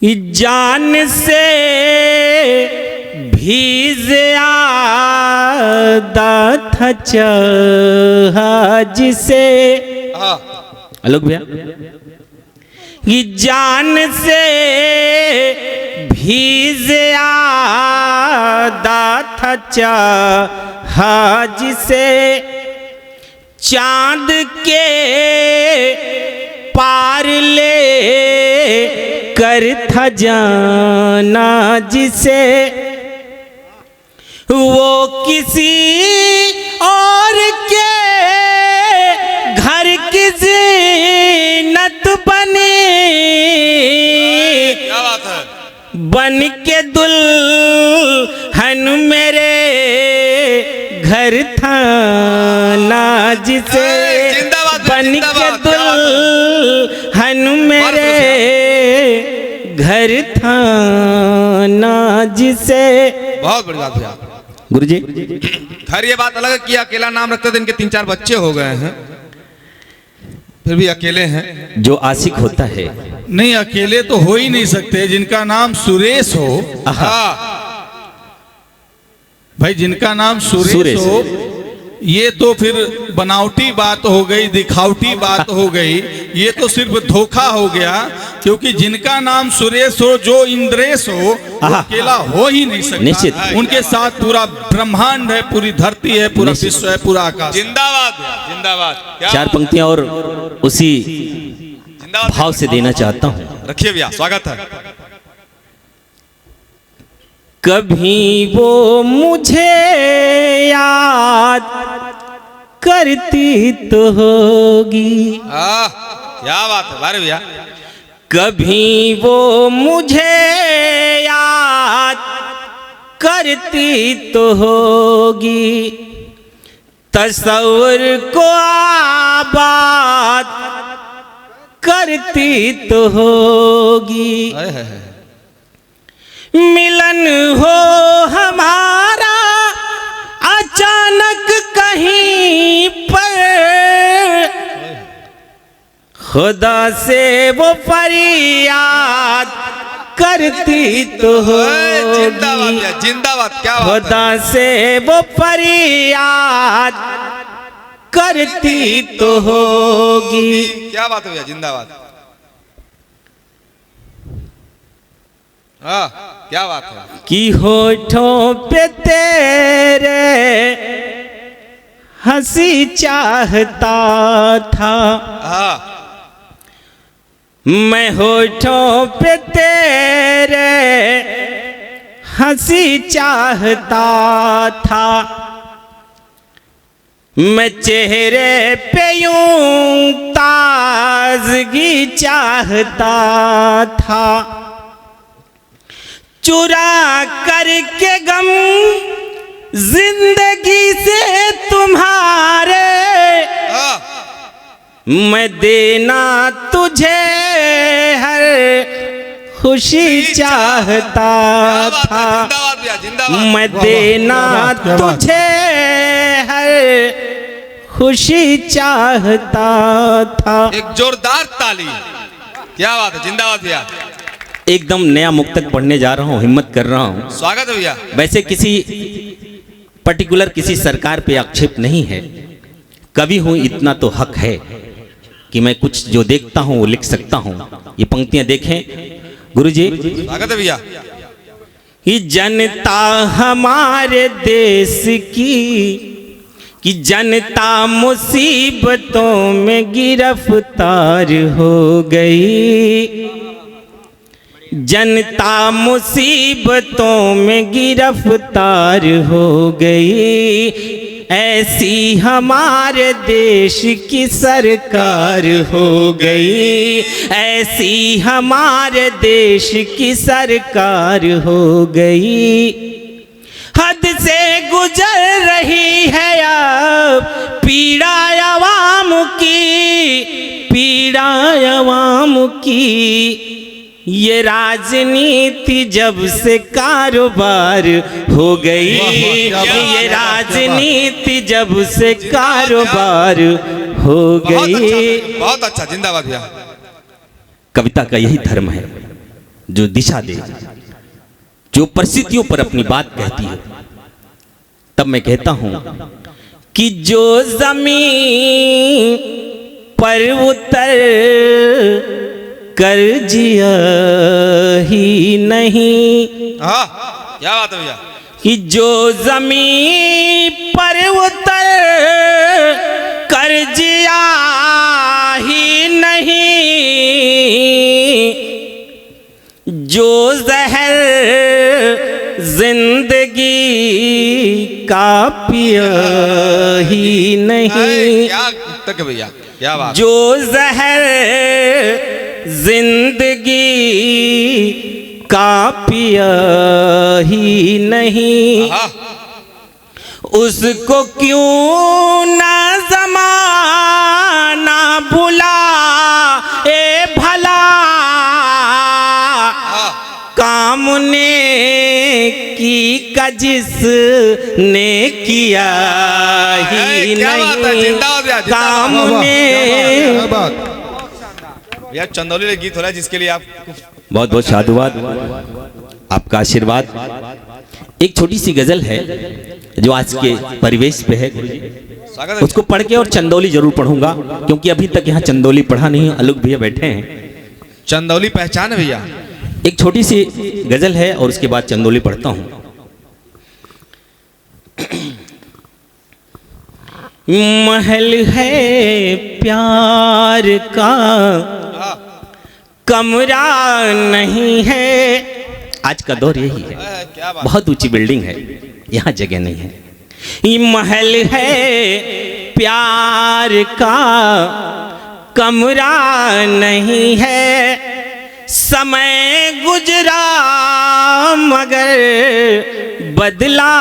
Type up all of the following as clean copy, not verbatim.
जान से भी ज़्यादा था जहाज से। आलोक भैया, ये जान से भी ज़्यादा था जहाज से। चांद के पार ले कर था जाना जिसे, वो किसी और के घर की ज़ीनत बने। क्या बात है। बन के दुल्हन मेरे घर था ना जिसे, बन के दुल्हन मेरे घर था ना जिसे। बहुत बड़ी बात है गुरुजी। खैर ये बात अलग है कि अकेला नाम रखते थे, इनके 3-4 बच्चे हो गए हैं, फिर भी अकेले हैं। जो आशिक होता है, नहीं अकेले तो हो ही नहीं सकते। जिनका नाम सुरेश हो, भाई जिनका नाम सुरेश हो, ये तो फिर बनावटी बात हो गई, दिखावटी बात हो गई। ये तो सिर्फ धोखा हो गया, क्योंकि जिनका नाम सुरेश हो, जो इंद्रेश हो, अकेला हो ही नहीं सकता। निश्चित। उनके साथ पूरा ब्रह्मांड है, पूरी धरती है, पूरा विश्व है, पूरा आकाश। जिंदाबाद जिंदाबाद। चार पंक्तियां और उसी भाव से देना चाहता हूं। रखिए भैया, स्वागत है। कभी वो मुझे याद करती तो होगी। क्या बात है बारे भैया। कभी वो मुझे याद करती तो होगी, तस्वीर को आबाद करती तो होगी। मिलन हो हमारा अचानक कहीं पर, खुदा से वो फरियाद करती तो होगी। जिंदाबाद जिंदाबाद। क्या बात है। खुदा से वो फरियाद करती तो होगी। क्या बात है भैया, जिंदाबाद। क्या बात है। कि होठों पे तेरे हंसी चाहता था, मैं होठों पे तेरे हंसी चाहता था। मैं चेहरे पे यूं ताजगी चाहता था, चुरा करके गम जिंदगी से तुम्हारे, मैं देना तुझे हर खुशी चाहता था। मैं देना तुझे हर खुशी चाहता था। एक जोरदार ताली। क्या बात है, जिंदाबाद भैया। एकदम नया मुक्तक पढ़ने जा रहा हूँ, हिम्मत कर रहा हूँ। स्वागत है भैया। वैसे किसी पर्टिकुलर किसी सरकार पे आक्षेप नहीं है, कवि हूँ इतना तो हक है कि मैं कुछ जो देखता हूँ वो लिख सकता हूँ। ये पंक्तियां देखें गुरुजी। स्वागत है भैया। कि जनता हमारे देश कि जनता मुसीबतों में गिरफ्तार हो गई, जनता मुसीबतों में गिरफ्तार हो गई। ऐसी हमारे देश की सरकार हो गई, ऐसी हमारे देश की सरकार हो गई। हद से गुजर रही है अब पीड़ा अवाम की, पीड़ा अवाम की। ये राजनीति जब से कारोबार हो गई, ये राजनीति जब से कारोबार हो गई। बहुत अच्छा, जिंदाबाद भैया। कविता का यही धर्म है जो दिशा दे, जो परिस्थितियों पर अपनी बात कहती है, तब मैं कहता हूं कि जो जमीन पर उतर कर जिया ही नहीं। हाँ, क्या बात है भैया। कि जो जमीन पर उतर कर जिया ही नहीं, जो जहर जिंदगी का पिया ही नहीं। क्या तक भैया, क्या बात। जो जहर जिंदगी का पिया ही नहीं, उसको क्यों ना ज़माना भुला ए भला, काम ने की का जिसने किया ही नहीं, काम ने। भैया चंदौली में गीत हो रहा है जिसके लिए आप बहुत बहुत साधुवाद, आपका आशीर्वाद। एक छोटी सी गजल है जो आज के परिवेश पे है, स्वागत है। उसको पढ़ के और चंदौली जरूर पढ़ूंगा, क्योंकि अभी तक यहाँ चंदौली पढ़ा नहीं। अलग भैया बैठे हैं, चंदौली पहचान है भैया। एक छोटी सी गजल है और उसके बाद चंदौली पढ़ता हूँ। महल है प्यार का, कमरा नहीं है। आज का दौर यही है, क्या बात। बहुत ऊंची बिल्डिंग है, यहाँ जगह नहीं है। ये महल है प्यार का, कमरा नहीं है। समय गुजरा मगर बदला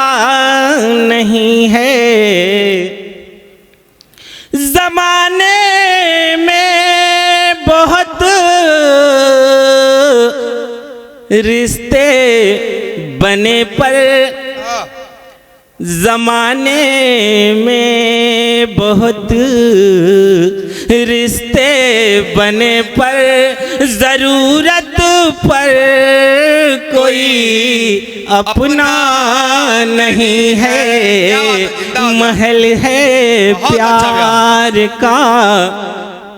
नहीं है। जमाने में बहुत रिश्ते बने पर, जमाने में बहुत रिश्ते बने पर, जरूरत पर कोई अपना नहीं है। महल है प्यार का,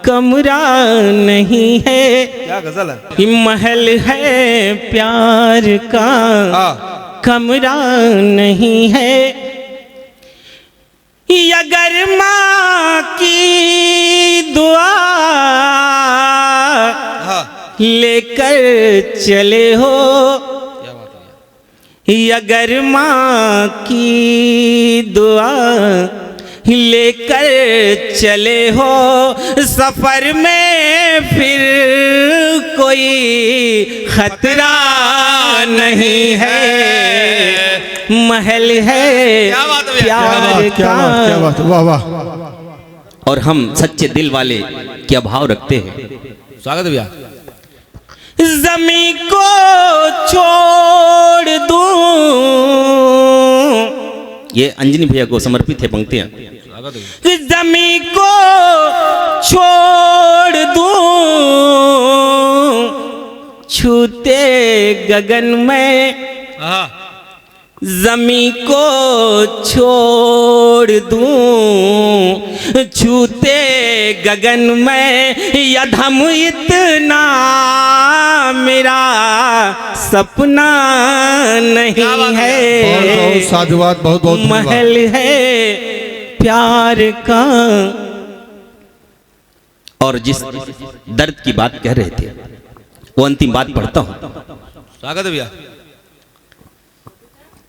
कमरा नहीं है। क्या गजल है। महल है प्यार का, कमरा नहीं है। अगर माँ की दुआ लेकर चले हो, अगर माँ की दुआ लेकर चले हो, सफर में फिर कोई खतरा नहीं है। महल है प्यार का। क्या बात, वाह वाह। और हम सच्चे दिल वाले क्या भाव रखते हैं। स्वागत है भैया। ज़मीं को छोड़ दूं, ये अंजनी भैया को समर्पित है पंक्तियां। ज़मीं को छोड़ दूं, छूते गगन में। ज़मीं को छोड़ दूं, छूते गगन में। यधम इतना मेरा सपना नहीं है। बहुत साधुवाद, बहुत बहुत महल है प्यार का। और जिस दर्द की बात कह रहे थे, वो अंतिम बात पढ़ता हूं। स्वागत है भैया।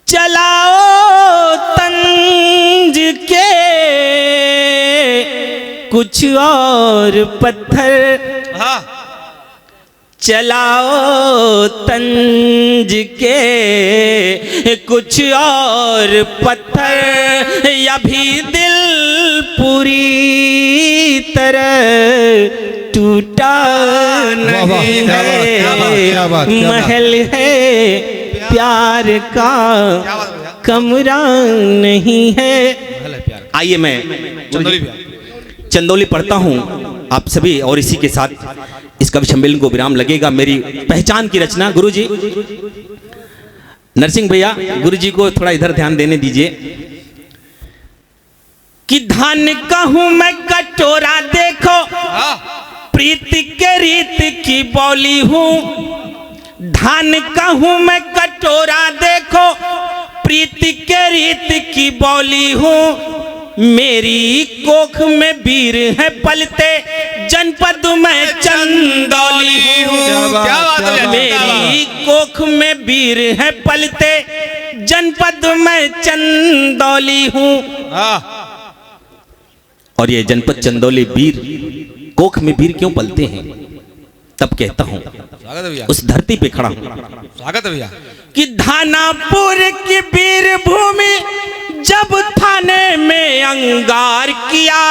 चलाओ तंज के कुछ और पत्थर, चलाओ तंज के कुछ और पत्थर। अभी दिल पूरी तरह टूटा नहीं है। महल है प्यार का, कमरा नहीं है। आइए मैं चंदौली पढ़ता हूँ आप सभी और इसी के साथ इस कवि सम्मेलन को विराम लगेगा। मेरी पहचान की रचना गुरुजी नरसिंह भैया, गुरुजी को थोड़ा इधर ध्यान देने दीजिए कि धान कहूं मैं कटोरा देखो, प्रीति के रीत की बोली हूं। धान कहूं मैं कटोरा देखो, प्रीति के रीत की बोली हूं। मेरी कोख में वीर है पलते, जनपद में चंदौली हूँ। क्या बात है? मेरी कोख में वीर है पलते, जनपद में चंदौली हूँ। और ये जनपद चंदौली वीर, कोख में वीर क्यों पलते हैं? तब कहता हूँ, स्वागत है भैया, उस धरती पे खड़ा हूँ स्वागत है भैया। कि धानापुर की वीर भूमि जब थाने में अंगार किया,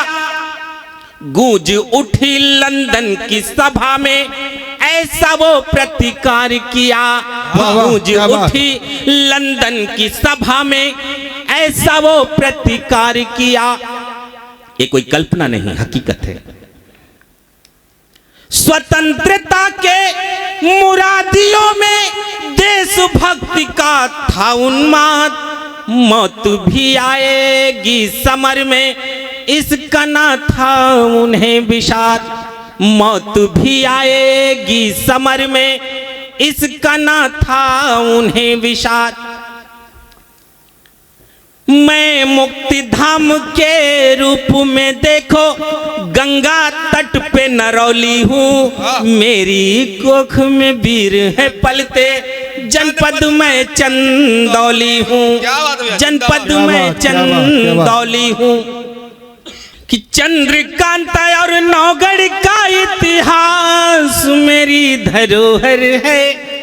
गूंज उठी लंदन की सभा में ऐसा वो प्रतिकार किया। गूंज उठी लंदन की सभा में ऐसा वो प्रतिकार किया। ये कोई कल्पना नहीं, हकीकत है। स्वतंत्रता के मुरादियों में देशभक्ति का था उन्माद। मौत भी आएगी समर में, इसका ना था उन्हें विषाद। मौत भी आएगी समर में, इसका ना था उन्हें विषाद। मैं मुक्ति धाम के रूप में देखो गंगा तट पे नरौली हूँ। मेरी कोख में वीर है पलते, जनपद में चंदौली हूँ। जनपद में चंदौली हूँ। कि चंद्रकांत और नौगढ़ का इतिहास मेरी धरोहर है।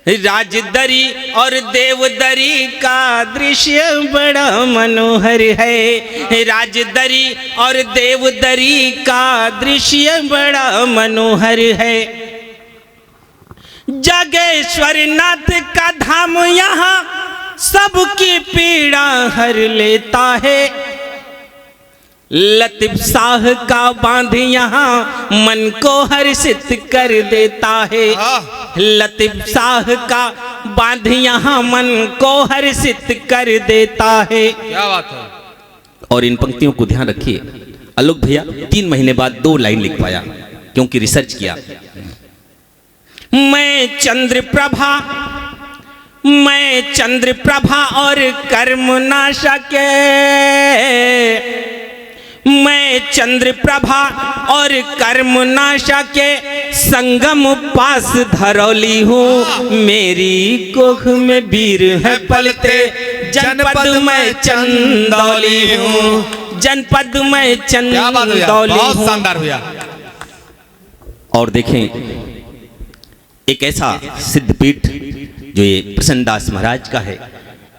राजदरी और देवदरी का दृश्य बड़ा मनोहर है। राजदरी और देवदरी का दृश्य बड़ा मनोहर है। जागेश्वर नाथ का धाम यहाँ सबकी पीड़ा हर लेता है। लतीफ शाह का बांध यहाँ मन को हर्षित कर देता है। लतीफ शाह का बांध यहाँ मन को हर्षित कर देता है। क्या बात है? और इन पंक्तियों को ध्यान रखिए, आलोक भैया 3 महीने बाद 2 लाइन लिख पाया क्योंकि रिसर्च किया। मैं चंद्रप्रभा और कर्म नाशा के, मैं चंद्रप्रभा और कर्म नाशा के संगम पास धरौली हूँ। मेरी कोख में वीर है पलते, जनपद में चंदौली हूँ। जनपद में चंदौली बहुत हूँ। शानदार भैया। और देखें, एक ऐसा सिद्धपीठ जो ये प्रसन्नदास महाराज का है,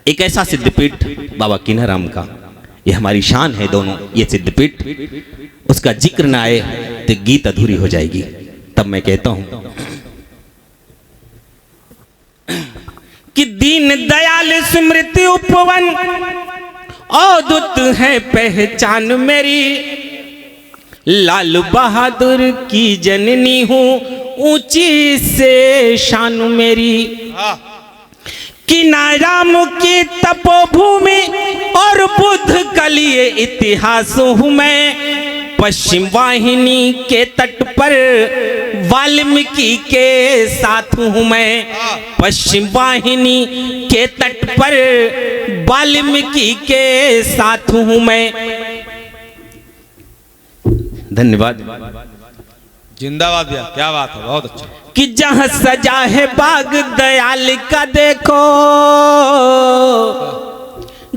एक ऐसा सिद्धपीठ बाबा किन्हराम का, ये हमारी शान है दोनों। ये सिद्धपीठ, उसका जिक्र ना आए तो गीत अधूरी हो जाएगी। तब मैं कहता हूं कि दीन दयाल स्मृति उपवन अद्भुत है पहचान मेरी। लाल बहादुर की जननी हूँ, ऊंची से शान मेरी। कि नाराम की तपोभूमि और बुद्ध का लिए इतिहास हूँ मैं। पश्चिम वाहिनी के तट पर वाल्मीकि के साथ हूँ मैं। पश्चिम वाहिनी के तट पर वाल्मीकि के साथ हूँ मैं। धन्यवाद। जिंदाबाद भैया, क्या बात है, बहुत अच्छा। कि जहाँ सजा है बाग दयाल का देखो,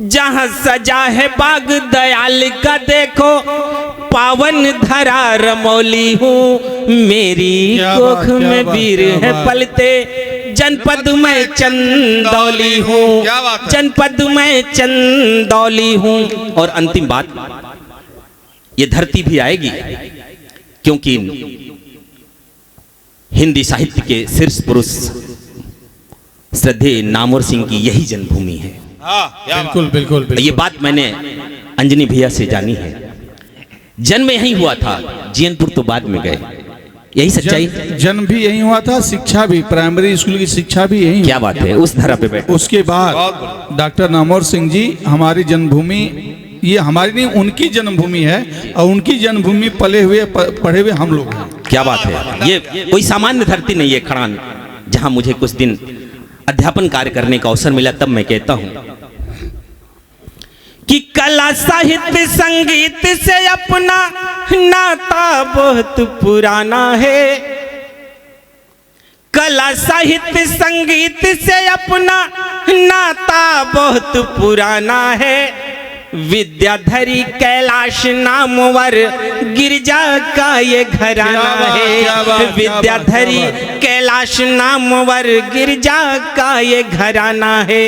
जहाँ सजा है बाग दयाल का देखो, पावन धरा रमौली हूँ। मेरी कोख में वीर है पलते, जनपद में चंदौली हूँ। जनपद में चंदौली हूँ। और अंतिम बात, ये धरती भी आएगी क्योंकि हिंदी साहित्य के शीर्ष पुरुष श्रद्धेय नामवर सिंह की यही जन्मभूमि है। बिल्कुल बिल्कुल बिल्कुल। ये बात मैंने अंजनी भैया से जानी है जन्म यहीं हुआ था, जीयनपुर तो बाद में गए, यही सच्चाई। जन्म भी यहीं हुआ था, शिक्षा भी, प्राइमरी स्कूल की शिक्षा भी यहीं। क्या बात है, उस धरा पे बैठे। उसके बाद डॉक्टर नामवर सिंह जी, हमारी जन्मभूमि, ये हमारी नहीं उनकी जन्मभूमि है, और उनकी जन्मभूमि पले हुए पढ़े हुए हम लोग हैं। क्या बात है, ये कोई सामान्य धरती नहीं है खड़ान, जहां मुझे कुछ दिन अध्यापन कार्य करने का अवसर मिला। तब मैं कहता हूं कि कला साहित्य संगीत से अपना नाता बहुत पुराना है। कला साहित्य संगीत से अपना नाता बहुत पुराना है। विद्याधरी कैलाश नामवर गिरजा का ये घराना है। विद्याधरी कैलाश नामवर गिरजा का ये घराना है।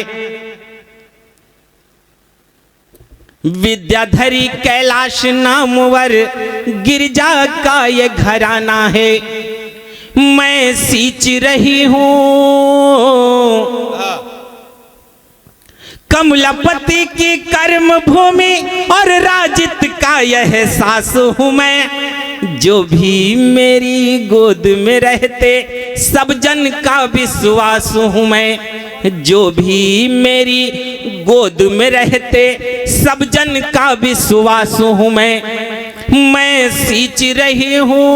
विद्याधरी कैलाश नामवर गिरजा का ये घराना है। मैं सींच रही हूँ कमलापति की कर्म भूमि और राजित का यह एहसास हूँ मैं। जो भी मेरी गोद में रहते सब जन का विश्वास हूँ मैं। जो भी मेरी गोद में रहते सब जन का विश्वास हूँ मैं सींच रही हूँ,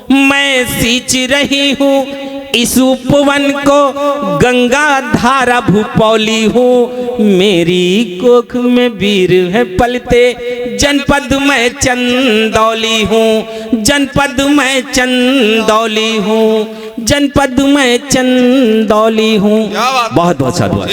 मैं सींच रही हूँ इस उपवन को गंगा धारा भूपौली हूँ। मेरी कोख में वीर है पलते, जनपद में चंदौली हूँ। जनपद में चंदौली हूँ, जनपद में चंदौली हूँ। बहुत बहुत साधुवाद।